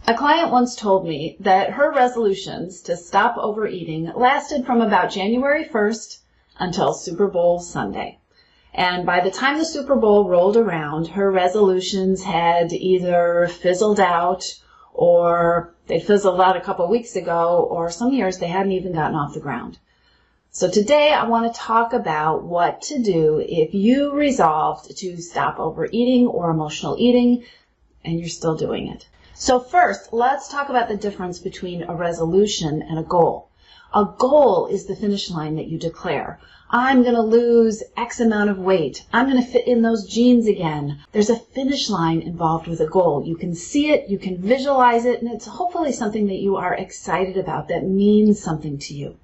A client once told me that her resolutions to stop overeating lasted from about January 1st until Super Bowl Sunday. And by the time the Super Bowl rolled around, her resolutions had either fizzled out, or they fizzled out a couple weeks ago, or some years they hadn't even gotten off the ground. So today I want to talk about what to do if you resolved to stop overeating or emotional eating and you're still doing it. So first, let's talk about the difference between a resolution and a goal. A goal is the finish line that you declare. I'm going to lose X amount of weight. I'm going to fit in those jeans again. There's a finish line involved with a goal. You can see it, you can visualize it, and it's hopefully something that you are excited about, that means something to you.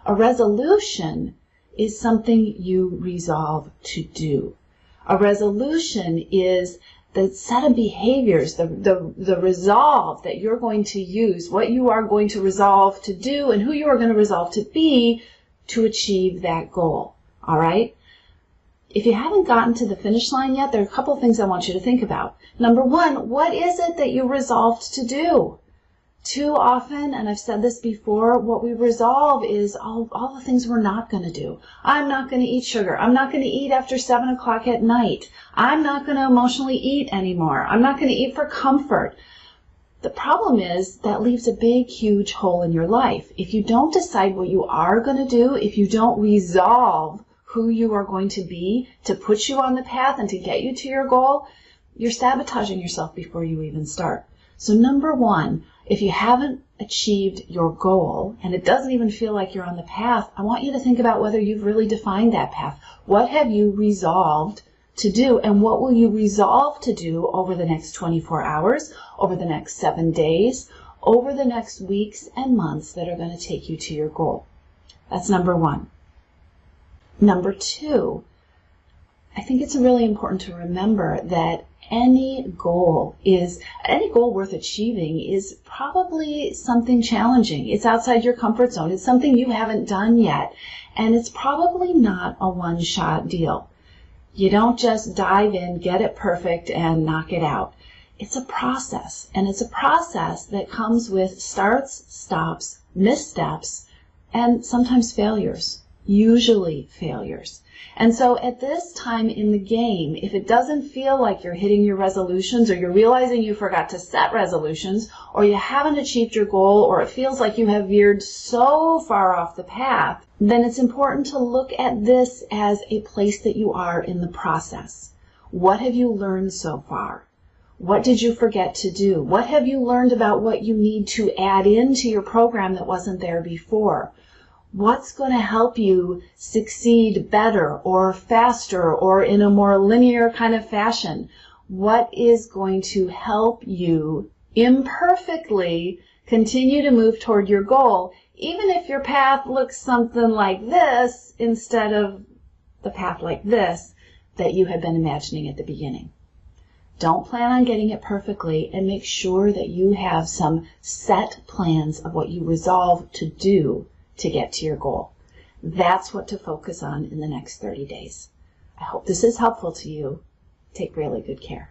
A resolution is something you resolve to do. A resolution is the set of behaviors, the resolve that you're going to use, what you are going to resolve to do, and who you are going to resolve to be to achieve that goal. All right? If you haven't gotten to the finish line yet, there are a couple of things I want you to think about. Number one, what is it that you resolved to do? Too often, and I've said this before, what we resolve is all the things we're not going to do. I'm not going to eat sugar. I'm not going to eat after 7 o'clock at night. I'm not going to emotionally eat anymore. I'm not going to eat for comfort. The problem is that leaves a big, huge hole in your life. If you don't decide what you are going to do, if you don't resolve who you are going to be to put you on the path and to get you to your goal, you're sabotaging yourself before you even start. So number one, if you haven't achieved your goal and it doesn't even feel like you're on the path, I want you to think about whether you've really defined that path. What have you resolved to do, and what will you resolve to do over the next 24 hours, over the next 7 days, over the next weeks and months that are going to take you to your goal? That's number one. Number two, I think it's really important to remember that any goal worth achieving is probably something challenging. It's outside your comfort zone. It's something you haven't done yet. And it's probably not a one-shot deal. You don't just dive in, get it perfect, and knock it out. It's a process. And it's a process that comes with starts, stops, missteps, and sometimes failures. Usually failures. And so at this time in the game, if it doesn't feel like you're hitting your resolutions, or you're realizing you forgot to set resolutions, or you haven't achieved your goal, or it feels like you have veered so far off the path, then it's important to look at this as a place that you are in the process. What have you learned so far? What did you forget to do? What have you learned about what you need to add into your program that wasn't there before? What's going to help you succeed better or faster or in a more linear kind of fashion? What is going to help you imperfectly continue to move toward your goal, even if your path looks something like this instead of the path like this that you had been imagining at the beginning? Don't plan on getting it perfectly, and make sure that you have some set plans of what you resolve to do to get to your goal. That's what to focus on in the next 30 days. I hope this is helpful to you. Take really good care.